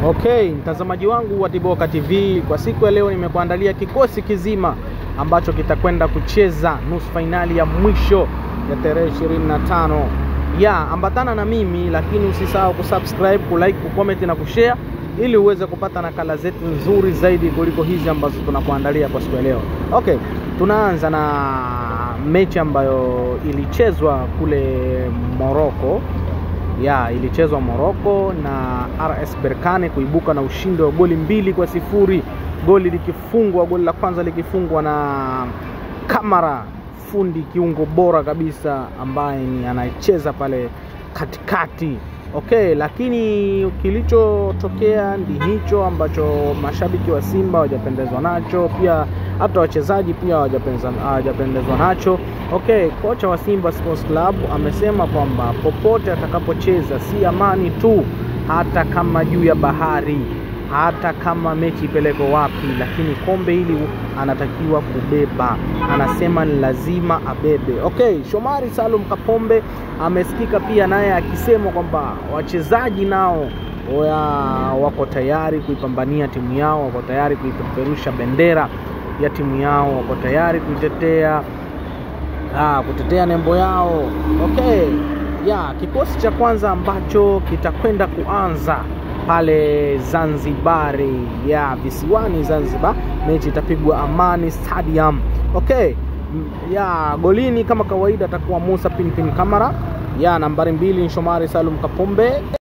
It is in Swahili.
Okay, mtazamaji wangu wa Tiboka TV, kwa siku ya leo nimekuandalia kikosi kizima ambacho kitakwenda kucheza nusu finali ya mwisho ya tarehe 25. Ambatana na mimi, lakini usisahau kusubscribe, kulike, kucomment na kushare ili uweze kupata nakala zetu nzuri zaidi kuliko hizi ambazo tunakuandalia kwa siku ya leo. Okay, tunaanza na mechi ambayo ilichezwa kule Morocco. Ilichezwa Morocco na RS Berkane kuibuka na ushindi wa goli 2-0. Goli la kwanza likifungwa na Kamara, fundi kiungo bora kabisa ambaye ni anacheza pale katikati. Okay, lakini kilichotokea ndi hicho ambacho mashabiki wa Simba hawajapendezwa nacho, pia hata wachezaji pia hawajapendezwa nacho. Okay, kocha wa Simba Sports Club amesema kwamba popote atakapocheza si amani tu, hata kama juu ya bahari, hata kama mechi ipeleko wapi, lakini kombe hili anatakiwa kubeba. Anasema ni lazima abebe. Okay, Shomari Salum Kapombe amesikika pia naye akisema kwamba wachezaji nao wako tayari kuipambania timu yao, wako tayari kuipeperusha bendera ya timu yao, wako tayari kutetea nembo yao. Okay, kikosi cha kwanza ambacho kitakwenda kuanza pale Zanzibar, visiwani Zanzibar, mechi itapigwa Amani Stadium. Okay, golini kama kawaida atakuwa Musa Pinpin Kamara, nambari 2 Shomari Salum Kapombe.